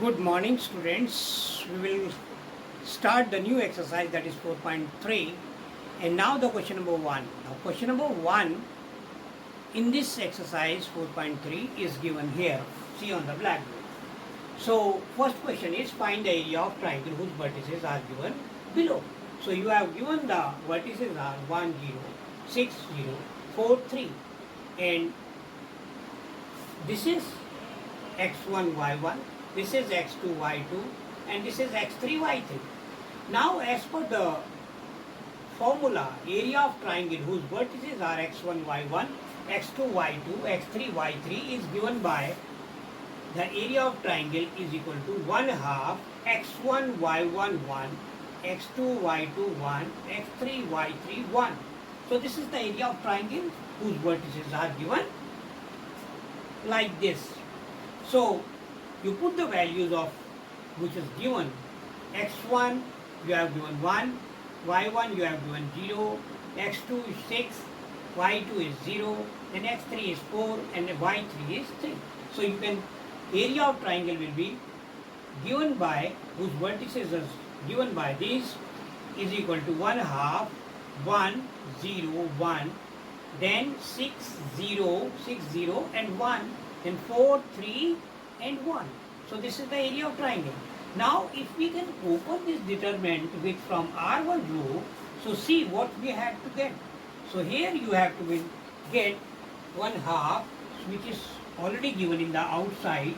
Good morning, students. We will start the new exercise, that is 4.3. And now the question number 1. Now question number 1 in this exercise 4.3 is given here. See on the blackboard. So first question is find the area of triangle whose vertices are given below. So you have given the vertices are 1, 0, 6, 0, 4, 3. And this is x1, y1. This is x2, y2, and this is x3, y3. Now, as per the formula, area of triangle whose vertices are x1, y1, x2, y2, x3, y3 is given by the area of triangle is equal to 1 half x1, y1, 1, x2, y2, 1, x3, y3, 1. So, this is the area of triangle whose vertices are given like this. So, you put the values of which is given. X1 you have given 1, y1 you have given 0, x2 is 6, y2 is 0, then x3 is 4 and y3 is 3. So you can, area of triangle will be given by, whose vertices is given by this is equal to 1 half 1, 0, 1, then 6, 0, 6, 0 and 1, then 4, 3 and 1. So this is the area of triangle. Now if we can open this determinant with from R1 row, so see what we have to get. So here you have to get 1 half, which is already given in the outside,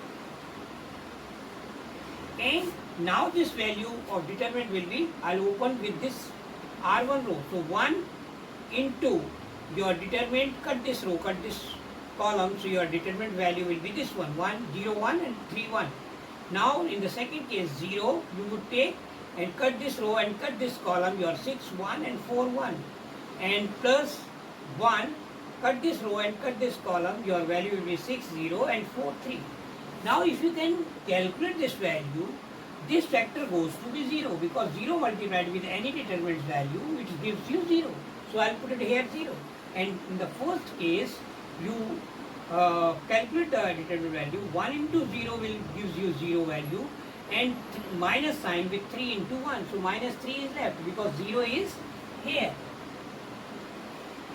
and now this value of determinant will be, I'll open with this R1 row. So 1 into your determinant, cut this row, cut this column, so your determinant value will be this one, 1, 0, 1 and 3, 1. Now in the second case 0, you would take and cut this row and cut this column, your 6, 1 and 4, 1. And plus 1, cut this row and cut this column, your value will be 6, 0 and 4, 3. Now if you can calculate this value, this factor goes to be 0 because 0 multiplied with any determinant value, which gives you 0. So I'll put it here 0. And in the first case, you calculate the determinant value. 1 into 0 will gives you 0 value, and minus sign with 3 into 1. So minus 3 is left because 0 is here.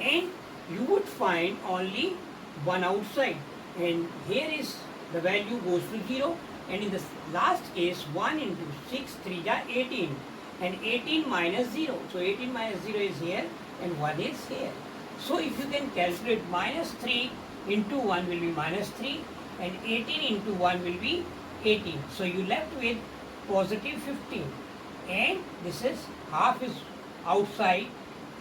And you would find only 1 outside. And here is the value goes to 0. And in the last case, 1 into 6, 3 are 18. And 18 minus 0. So 18 minus 0 is here and 1 is here. So if you can calculate, minus 3 into 1 will be minus 3 and 18 into 1 will be 18. So you left with positive 15, and this is half is outside.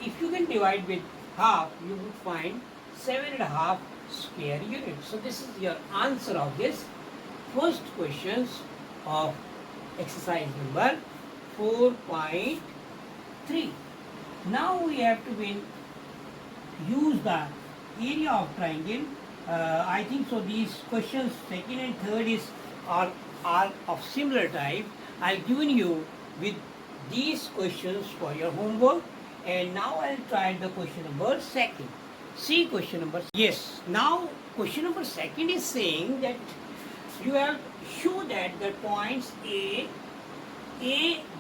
If you can divide with half, you would find 7.5 square units. So this is your answer of this first questions of exercise number 4.3. Now we have to use the area of triangle. I think so these questions second and third are of similar type. I've given you with these questions for your homework, and now I'll try the question number second. See question number, yes, now question number second is saying that you have show that the points A,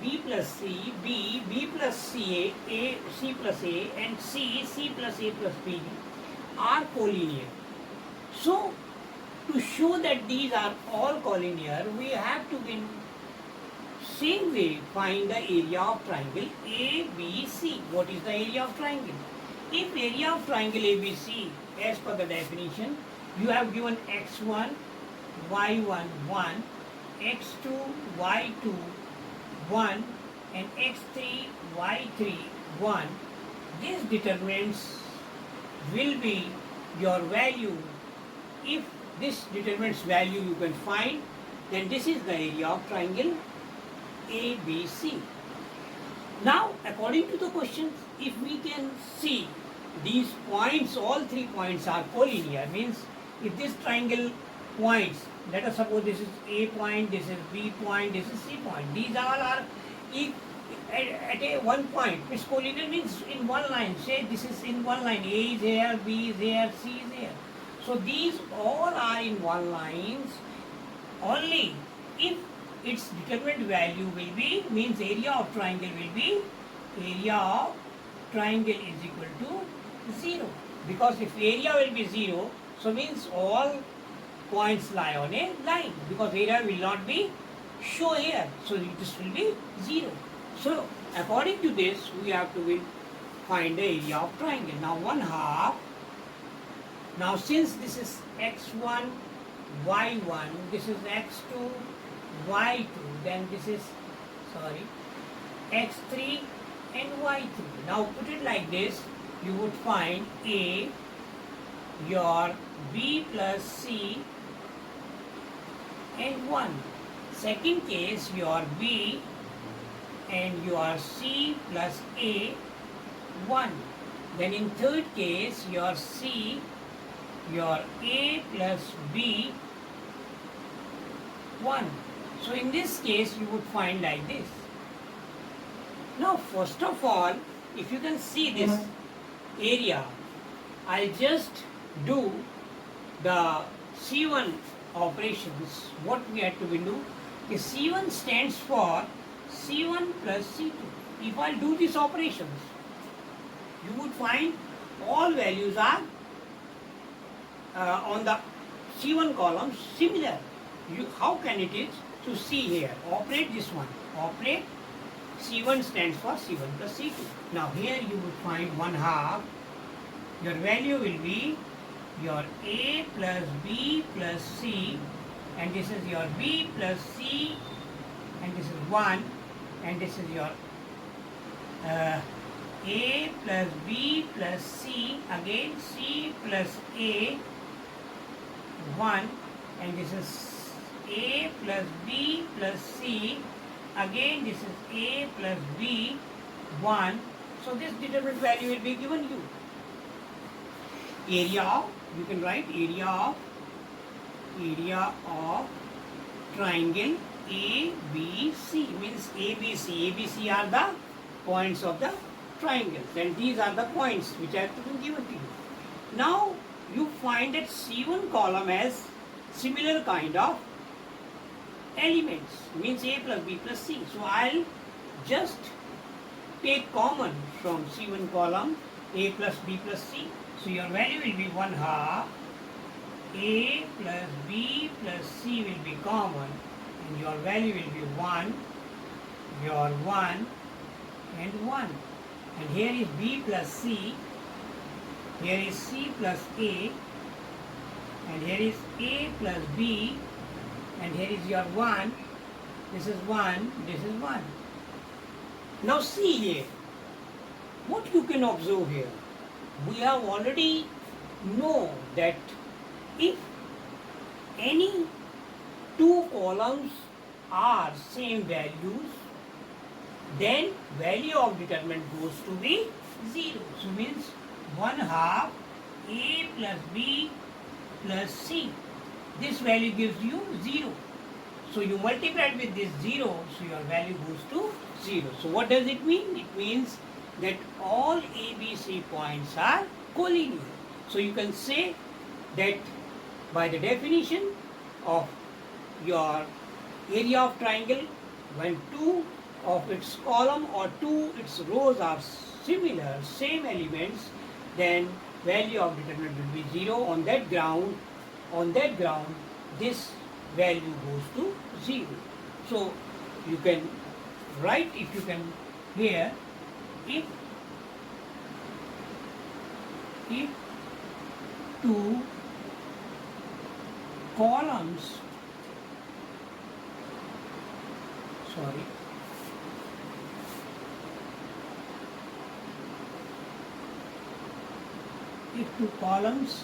B plus C, B plus C, C plus A, and C plus A plus B are collinear. So, to show that these are all collinear, we have to in same way find the area of triangle ABC. What is the area of triangle? If area of triangle ABC, as per the definition, you have given x1, y1, 1, x2, y2, 1 and x3, y3, 1. These determinants will be your value. If this determinants value you can find, then this is the area of triangle ABC. Now according to the questions, if we can see these points, all 3 points are collinear, means if this triangle points, let us suppose this is A point, this is B point, this is C point. These all are at a one point. Means collinear means in one line. Say this is in one line. A is here, B is here, C is here. So these all are in one lines only if its determined value will be, means area of triangle will be, area of triangle is equal to 0. Because if area will be 0, so means all points lie on a line, because area will not be show here, so this will be 0. So according to this, we have to find the area of triangle. Now 1/2. Now since this is x1, y1, this is x2, y2, then this is, x3 and y3. Now put it like this, you would find A, your B plus C and 1. Second case, your B and your C plus A, 1. Then in third case, your C, your A plus B, 1. So in this case, you would find like this. Now first of all, if you can see this area, I'll just do the C1 operations. What we have to do is C1 stands for C1 plus C2. If I do these operations, you would find all values are on the C1 column similar. How can it is to see here? Operate this one. Operate C1 stands for C1 plus C2. Now here you would find 1/2. Your value will be your A plus B plus C, and this is your B plus C, and this is 1, and this is your A plus B plus C, again C plus A, 1, and this is A plus B plus C, again this is A plus B, 1. So this determined value will be given you. Area of, you can write area of triangle ABC, means ABC. ABC are the points of the triangle, and these are the points which have to be given to you. Now you find that C1 column has similar kind of elements, means A plus B plus C. So I'll just take common from C1 column A plus B plus C. So your value will be 1/2. A plus B plus C will be common, and your value will be 1, your 1 and 1. And here is B plus C, here is C plus A, and here is A plus B, and here is your 1, this is 1, this is 1. Now see here, what you can observe here. We have already know that if any two columns are same values, then value of determinant goes to be 0. So means 1/2 A plus B plus C. This value gives you 0. So you multiply with this 0, so your value goes to 0. So what does it mean? It means that all ABC points are collinear. So you can say that by the definition of your area of triangle, when two of its column or two its rows are similar, same elements, then value of determinant will be 0. On that ground, this value goes to 0. So you can write, if you can here, if two columns, if two columns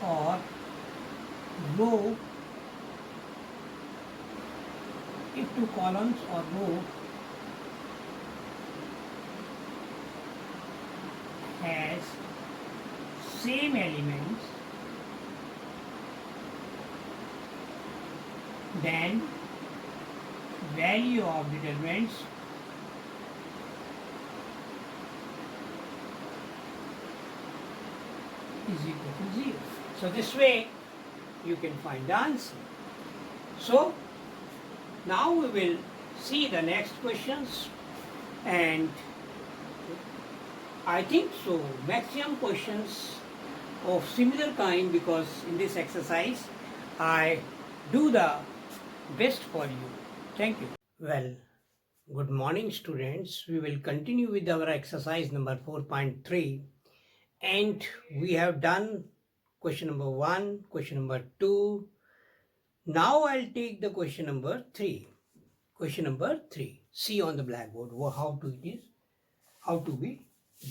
or row, if two columns or row has same elements, then value of determinants is equal to 0. So this way you can find the answer. So now we will see the next questions, and I think so maximum questions of similar kind, because in this exercise I do the best for you. Thank you. Well, good morning students. We will continue with our exercise number 4.3, and we have done question number 1, question number 2. Now I'll take the question number 3. Question number 3. See on the blackboard how to be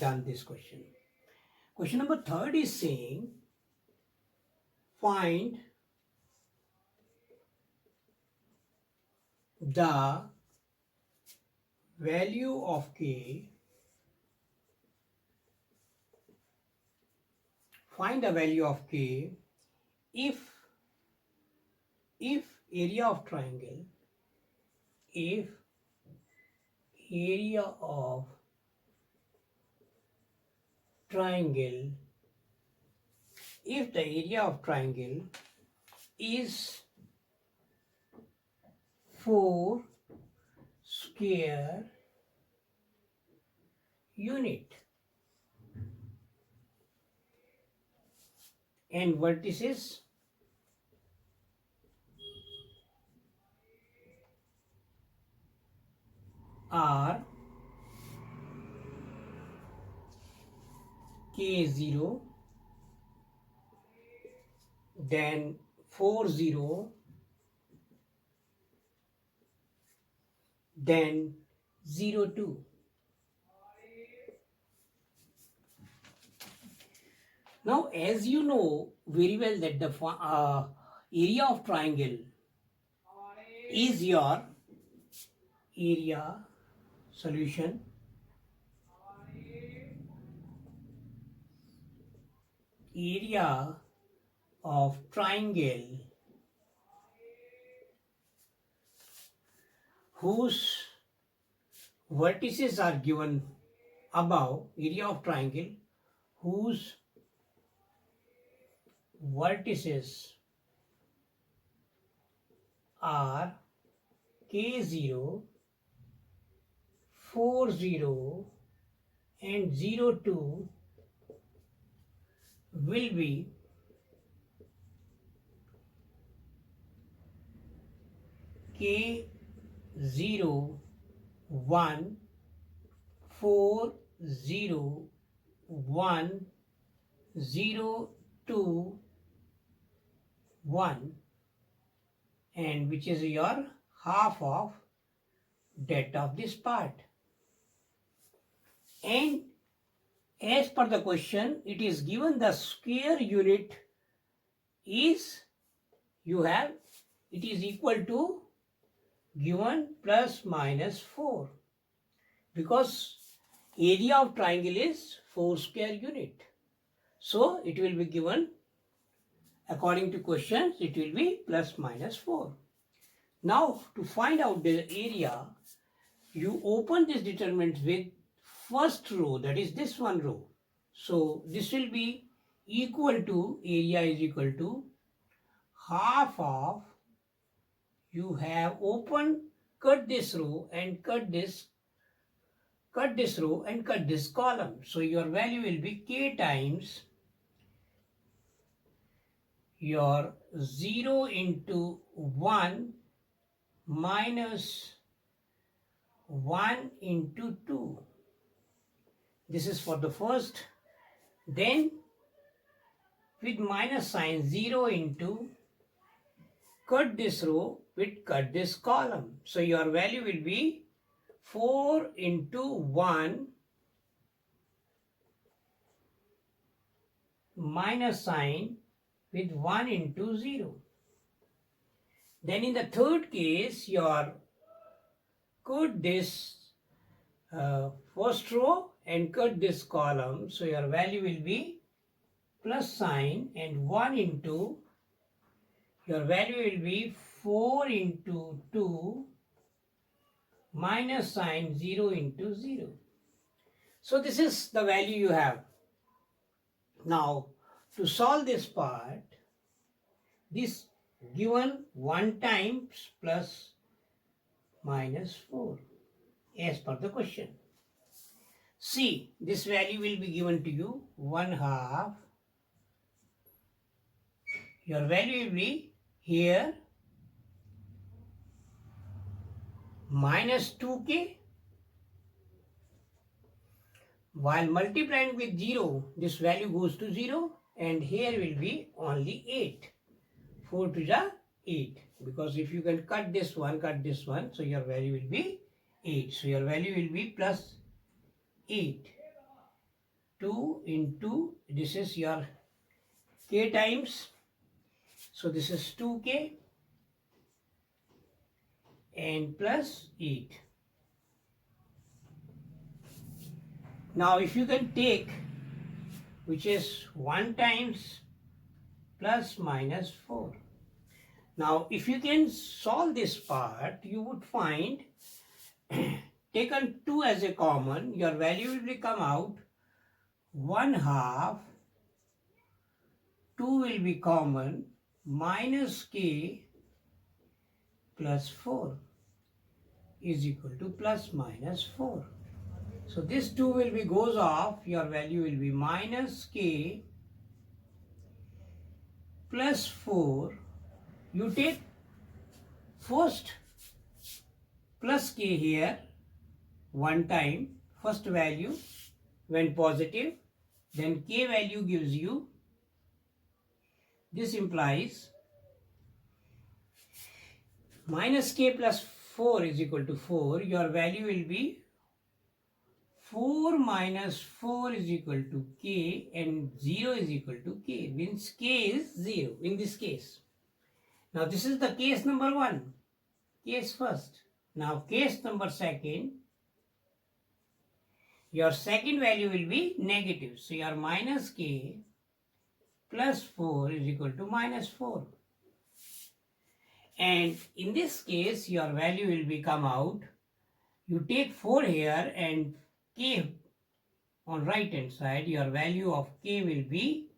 done this question. Question number 3 is saying find the value of k. Find the value of k if area of triangle, if area of triangle, if the area of triangle is 4 square unit and vertices are k0, then 40, then 02. Now, as you know very well that the area of triangle is your area solution area of triangle whose vertices are given above, area of triangle whose vertices are k0, 40 and 02 will be k0, 1, 40, 1, 02, 1, and which is your half of that of this part. And as per the question, it is given the square unit is, you have, it is equal to given plus minus 4, because area of triangle is 4 square unit. So it will be given, according to questions, it will be plus minus 4. Now to find out the area, you open this determinant with first row, that is this one row. So this will be equal to, area is equal to half of, you have opened, cut this row and cut this row and cut this column. So your value will be k times your 0 into 1 minus 1 into 2. This is for the first. Then with minus sign, 0 into, cut this row with cut this column. So your value will be 4 into 1 minus sign with 1 into 0. Then in the third case, your cut this first row and cut this column. So your value will be plus sign and 1 into, your value will be 4 into 2 minus sign 0 into 0. So this is the value you have. Now to solve this part, this given 1 times plus minus 4 as per the question. See, this value will be given to you 1/2. Your value will be here minus 2k. While multiplying with 0, this value goes to 0, and here will be only 8. 4 to the 8. Because if you can cut this one, so your value will be 8. So your value will be plus 8. 2 into, this is your k times. So this is 2k and plus 8. Now if you can take, which is 1 times plus minus 4. Now if you can solve this part, you would find taken 2 as a common, your value will come out 1/2, 2 will be common, minus k plus 4 is equal to plus minus 4. So this 2 will be goes off, your value will be minus k plus 4. You take first plus k here, one time, first value when positive, then k value gives you, this implies minus k plus 4 is equal to 4, your value will be 4 minus 4 is equal to k, and 0 is equal to k, means k is 0 in this case. Now this is the case number 1, case first. Now case number second, your second value will be negative. So your minus k plus 4 is equal to minus 4. And in this case, your value will be come out. You take 4 here and k on right hand side, your value of k will be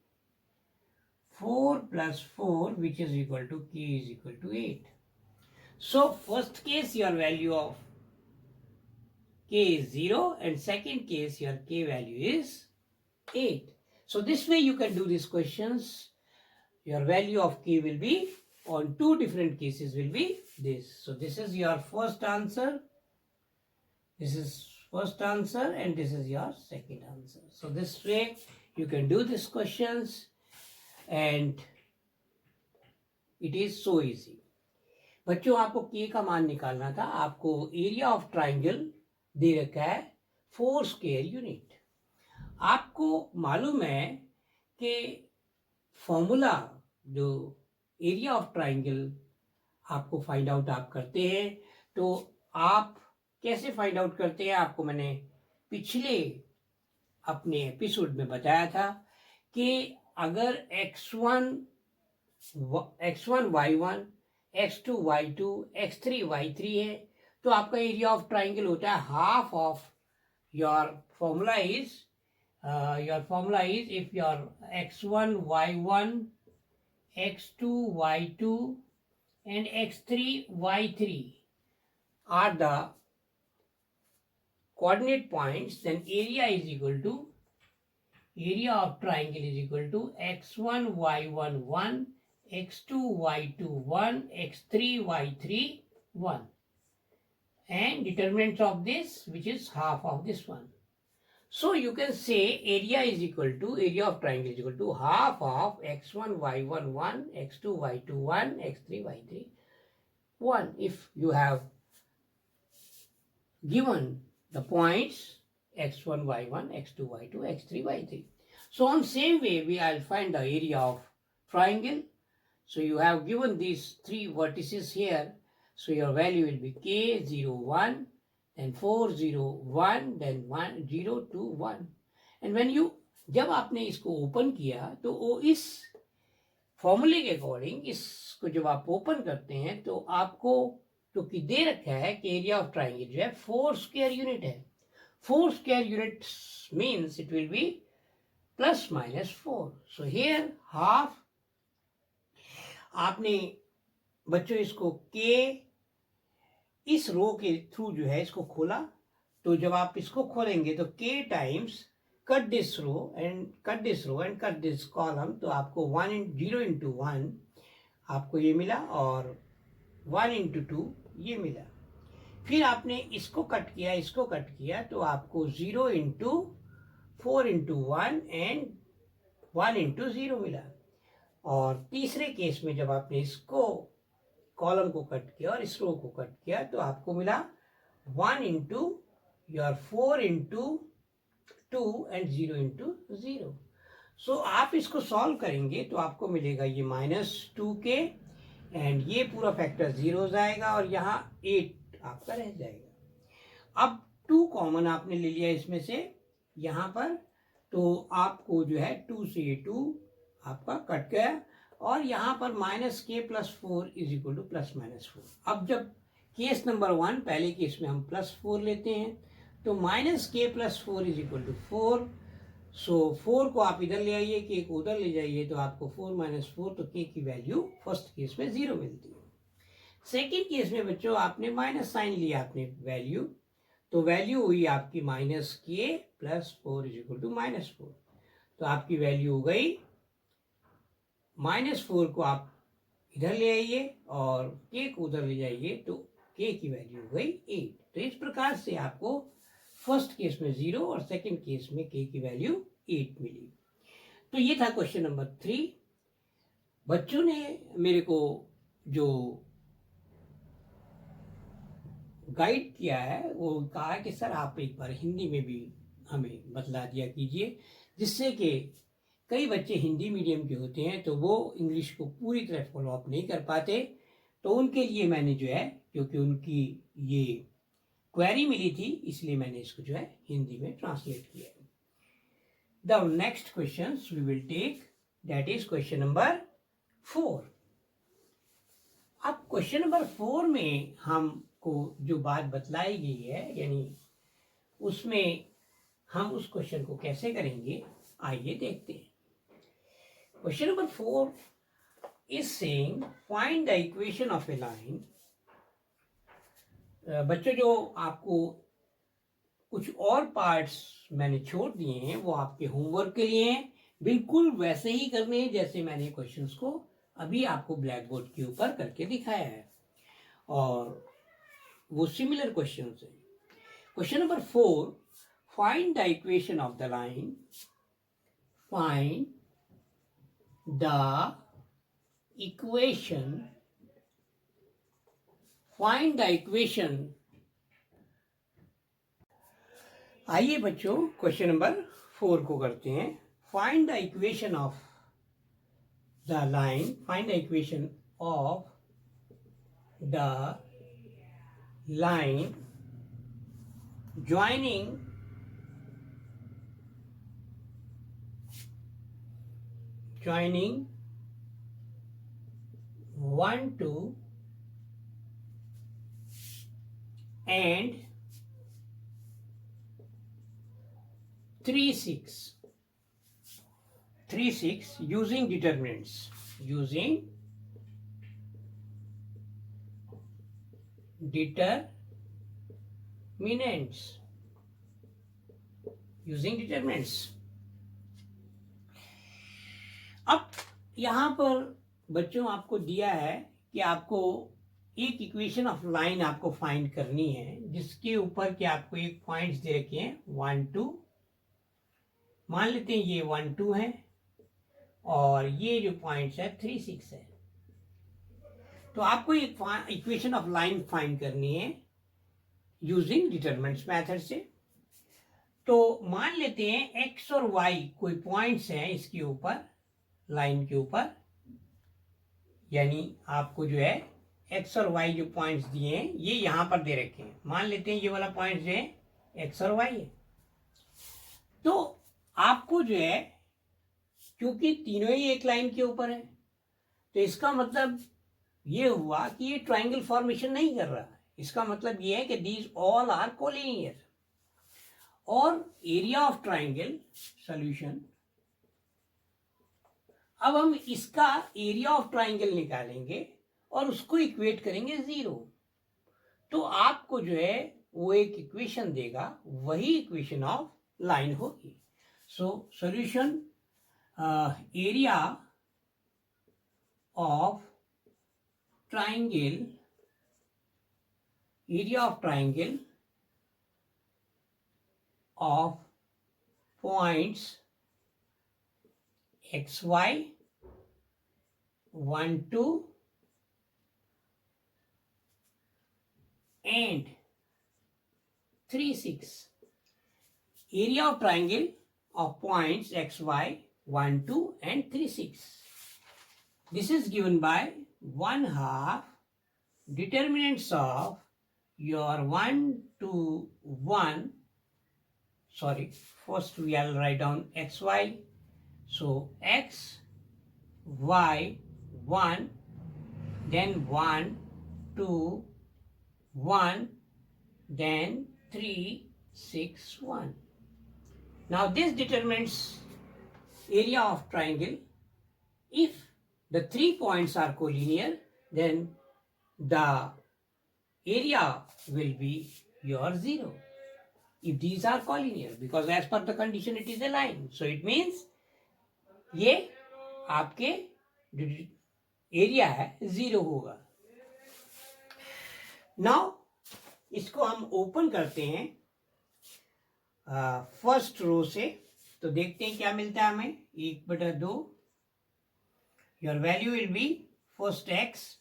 4 plus 4, which is equal to k is equal to 8. So first case, your value of k is 0, and second case your k value is 8. So this way you can do these questions. Your value of k will be on 2 different cases will be this. So this is your first answer. This is first answer and this is your second answer. So this way you can do these questions and it is so easy. बच्चों आपको k का मान निकालना था. आपको area of triangle दे रखा है 4 square unit. आपको मालूम है कि फॉर्मूला जो एरिया ऑफ ट्राइंगल आपको फाइंड आउट आप करते हैं, तो आप कैसे फाइंड आउट करते हैं, आपको मैंने पिछले अपने एपिसोड में बताया था कि अगर x1 y1, x2 y2, x3 y3 है, तो आपका एरिया ऑफ ट्राइंगल होता है half of your formula is if your x1 y1, x2 y2 and x3 y3 are the coordinate points, then area is equal to area of triangle is equal to x1 y1 1, x2 y2 1, x3 y3 1, and determinants of this, which is half of this one. So you can say area is equal to, area of triangle is equal to half of x1 y1 1, x2 y2 1, x3 y3 1. If you have given the points x1 y1, x2 y2, x3 y3. So on same way we will find the area of triangle. So you have given these 3 vertices here. So your value will be k 0 1, then 4 0 1, then 1 0 2 1. And when you, जब आपने इसको open किया तो वो इस फॉर्मूले के according इसको जब आप ओपन करते हैं तो आपको तो कि दे रखा है कि एरिया ऑफ ट्राइंगल जो है 4 स्क्वायर यूनिट है. 4 square units means it will be plus minus 4. So here half आपने बच्चों इसको के इस रो के थ्रू जो है इसको खोला, तो जब आप इसको खोलेंगे तो के times cut this row and cut this row and cut this column, तो आपको 0 इंटू 1 आपको ये मिला और 1 इंटू 2 ये मिला। फिर आपने इसको कट किया, इसको कट किया, तो आपको 0 इंटू 4 इंटू 1 एंड 1 इंटू 0 मिला। और तीसरे केस में जब आपने इसको कॉलम को कट किया और इस रो को कट किया, तो आपको मिला 1 into your 4 into 2 and 0 into 0। सो आप इसको सॉल्व करेंगे तो आपको मिलेगा ये -2k एंड ये पूरा फैक्टर 0 जाएगा और यहाँ 8 आपका रह जाएगा। अब 2 कॉमन आपने ले लिया इसमें से यहाँ पर, तो आपको जो है 2 से 2 आपका कट गया और यहाँ पर -k + 4 = +-4। अब जब केस नंबर 1 पहले केस में हम +4 लेते हैं तो -k + 4 = 4। सो 4 को आप इधर ले आइए, k को उधर ले जाइए, तो आपको 4 - 4, तो k की वैल्यू फर्स्ट केस में 0 मिलती है। सेकेंड केस में बच्चों आपने माइनस साइन लिया अपने वैल्यू, तो वैल्यू हुई आपकी -k + 4 = -4। तो आपकी वैल्यू हो गई -4 को आप इधर ले आइए और k को उधर ले जाइए, तो k की वैल्यू हो गई 8। तो इस प्रकार से आपको फर्स्ट केस में 0 और सेकंड केस में k की वैल्यू 8 मिली। तो ये था क्वेश्चन नंबर 3। बच्चों ने मेरे को जो गाइड किया है वो कहा कि सर आप एक बार हिंदी में भी हमें बतला दिया कीजिए, जिससे कि कई बच्चे हिंदी मीडियम के होते हैं तो वो इंग्लिश को पूरी तरह फॉलो अप नहीं कर पाते। तो उनके लिए मैंने जो है, क्योंकि उनकी ये क्वेरी मिली थी, इसलिए मैंने इसको जो है हिंदी में ट्रांसलेट किया। The next question we will take, that is question number 4। अब क्वेश्चन नंबर 4 में हमको जो बात बतलाई गई है, यानी उसमें हम उस क्वेश्चन को कैसे करेंगे, आइए देखते हैं। Question number 4 is saying find the equation of a line। बच्चों जो आपको कुछ और पार्ट्स मैंने छोड़ दिए हैं वो आपके होमवर्क के लिए हैं, बिल्कुल वैसे ही करने हैं जैसे मैंने क्वेश्चंस को अभी आपको ब्लैक बोर्ड के ऊपर करके दिखाया है, और वो सिमिलर क्वेश्चंस हैं। Question number 4, find the equation of the line, find the equation, find the equation। आइए बच्चों क्वेश्चन नंबर 4 को करते हैं। Find the equation of the line, find the equation of the line joining joining 1, 2 and 3, 6 using determinants, using determinants। अब यहाँ पर बच्चों आपको दिया है कि आपको एक इक्वेशन ऑफ लाइन आपको फाइंड करनी है, जिसके ऊपर कि आपको एक पॉइंट्स दे रखे हैं 1, 2। मान लेते हैं ये 1, 2 है और ये जो पॉइंट्स है 3, 6 है। तो आपको एक इक्वेशन ऑफ लाइन फाइंड करनी है यूजिंग डिटरमिनेंट्स मेथड से। तो मान लेते हैं x और y कोई पॉइंट्स हैं इसके ऊपर, लाइन के ऊपर, यानी आपको जो है x और y जो पॉइंट्स दिए हैं ये यहां पर दे रखे हैं। मान लेते हैं ये वाला पॉइंट जो है x और y है। तो आपको जो है, क्योंकि तीनों ही एक लाइन के ऊपर है, तो इसका मतलब ये हुआ कि ये ट्राइंगल फॉर्मेशन नहीं कर रहा। इसका मतलब ये है कि दीज ऑल आर कोलिनियर, और एरिया ऑफ ट्राइंगल सॉल्यूशन। अब हम इसका एरिया ऑफ ट्राइंगल निकालेंगे और उसको इक्वेट करेंगे 0, तो आपको जो है वो एक इक्वेशन देगा, वही इक्वेशन ऑफ लाइन होगी. So solution, area of triangle of points xy 1 2 and 3 6. Area of triangle of points xy 1 2 and 3 6. This is given by 1/2 determinants of your 1 to 1. Sorry, first we will write down xy. So x, y, 1, then 1, 2, 1, then 3, 6, 1. Now this determines area of triangle. If the 3 points are collinear, then the area will be your 0. If these are collinear, because as per the condition it is a line, so it means ये आपके area है 0 होगा. Now इसको हम open करते हैं first row से, तो देखते हैं क्या मिलता है हमें. 1/2. Your value will be first x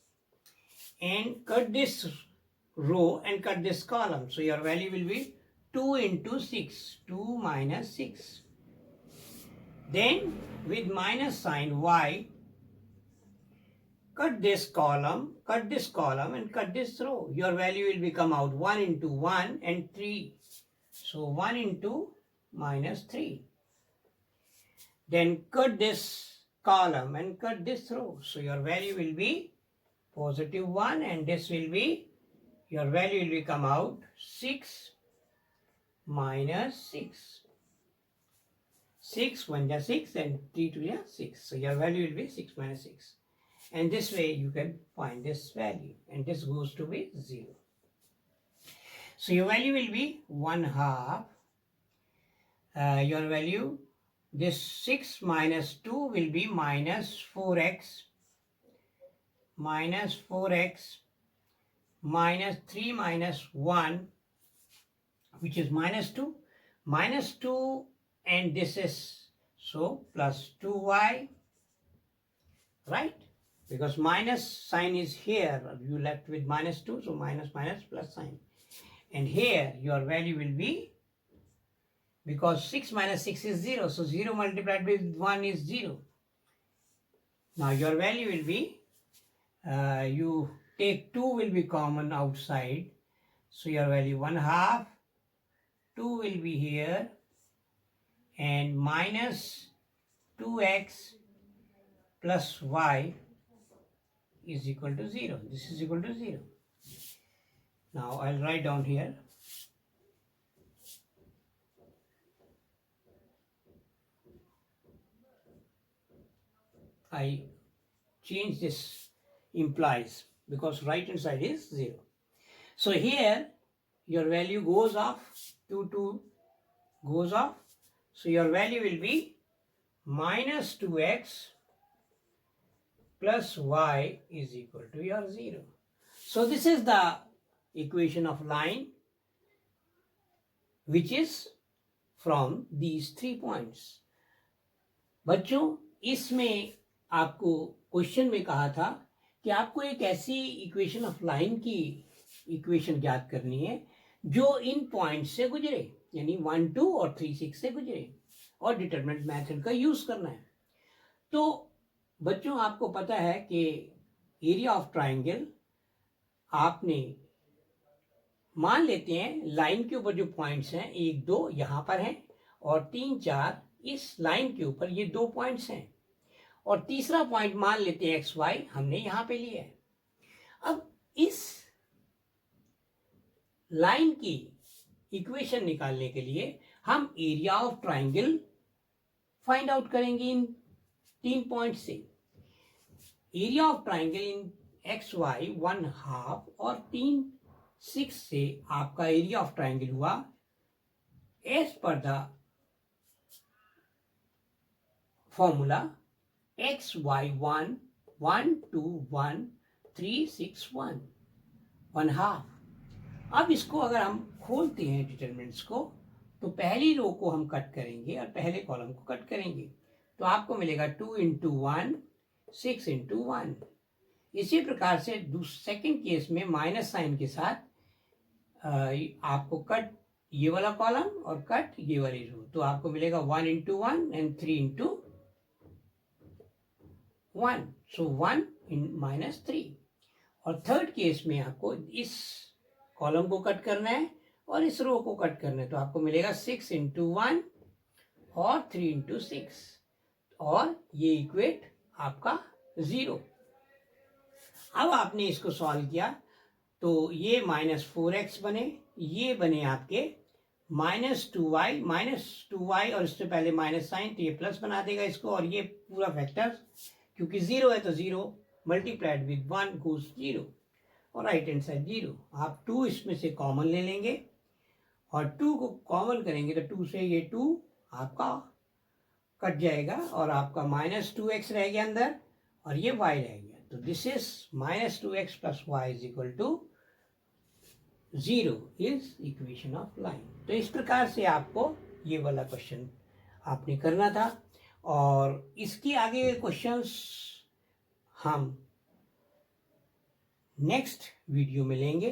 and cut this row and cut this column, so your value will be 2 into 6, 2 minus 6. Then with minus sign y, cut this column and cut this row. Your value will become out 1 into 1 and 3. So 1 into minus 3. Then cut this column and cut this row. So your value will be positive 1 and this will be, your value will become out 6 minus 6. 6 1 is 6 and 3 2 is 6. So your value will be 6 minus 6. And this way you can find this value, and this goes to be 0. So your value will be 1/2. Your value, this 6 minus 2 will be minus 4x. Minus 4x minus 3 minus 1, which is minus 2. Minus 2 and this is, so plus 2y, right? Because minus sign is here, you left with minus 2, so minus minus plus sign. And here your value will be, because 6 minus 6 is 0, so 0 multiplied with 1 is 0. Now your value will be, you take 2 will be common outside, so your value 1/2, 2 will be here, and minus 2x plus y is equal to 0. This is equal to 0. Now I'll write down here. I change this implies, because right hand side is 0. So here your value goes off, 2 goes off. So your value will be minus 2x plus y is equal to your 0. So this is the equation of line, which is from these 3 points. बच्चों, इसमें आपको question में कहा था कि आपको एक ऐसी इक्वेशन ऑफ लाइन की इक्वेशन ज्ञात करनी है जो इन पॉइंट्स से गुजरे, यानी 1 2 और 3 6 से गुजरे, और डिटरमिनेंट मेथड का यूज करना है. तो बच्चों आपको पता है कि एरिया ऑफ ट्राइंगल, आपने मान लेते हैं लाइन के ऊपर जो पॉइंट्स हैं 1 2 यहाँ पर हैं, और 3 4 इस लाइन के ऊपर ये 2 पॉइंट्स हैं, और तीसरा पॉइंट मान लेते हैं एक्स वाई, हमने यहाँ पे लिया है. अब इस लाइन की इक्वेशन निकालने के लिए हम area of triangle find out करेंगे इन 3 पॉइंट से. एरिया ऑफ ट्राइंगल इन एक्स वाई 1/2 और 3 6 से आपका एरिया ऑफ ट्राइंगल हुआ as per the formula x y 1 1 2 1 3 6 1 1/2। अब इसको अगर हम खोलते हैं डिटरमिनेंट्स को, तो पहली रो को हम कट करेंगे और पहले कॉलम को कट करेंगे, तो आपको मिलेगा 2 इंटू 1 6 इंटू 1। इसी प्रकार से सेकेंड केस में माइनस साइन के साथ आपको कट ये वाला कॉलम और कट ये वाली रो, तो आपको मिलेगा 1 into 1 and 3 into 1, so 1 in minus 3। और थर्ड केस में आपको इस कॉलम को कट करना है और इस रो को कट करना है, तो आपको मिलेगा 6 इंटू 1 और 3 इंटू 6, और ये इक्वेट आपका 0। अब आपने इसको सॉल्व किया तो ये -4x बने, ये बने आपके -2y और इससे पहले माइनस साइन, तो ये प्लस बना देगा इसको, और ये पूरा फैक्टर क्योंकि 0 है तो 0 मल्टीप्लाइड विद 1 गोज 0, और राइट हैंड साइड 0। आप 2 इसमें से कॉमन ले लेंगे और 2 को कॉमन करेंगे तो 2 से ये 2 आपका कट जाएगा और आपका -2x रह गया अंदर और ये y रह गया, तो this is -2x plus y is equal to 0 is equation of line. तो इस प्रकार से आपको ये वाला क्वेश्चन आपने करना था, और इसके आगे के क्वेश्चंस हम नेक्स्ट वीडियो में लेंगे।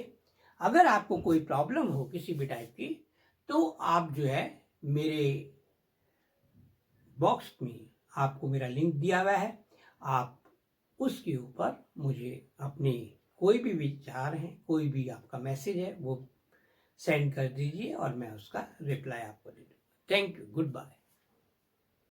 अगर आपको कोई प्रॉब्लम हो किसी भी टाइप की, तो आप जो है मेरे बॉक्स में आपको मेरा लिंक दिया हुआ है, आप उसके ऊपर मुझे अपने कोई भी विचार हैं, कोई भी आपका मैसेज है वो सेंड कर दीजिए और मैं उसका रिप्लाई आपको दे दूँगा। Thank you, good bye.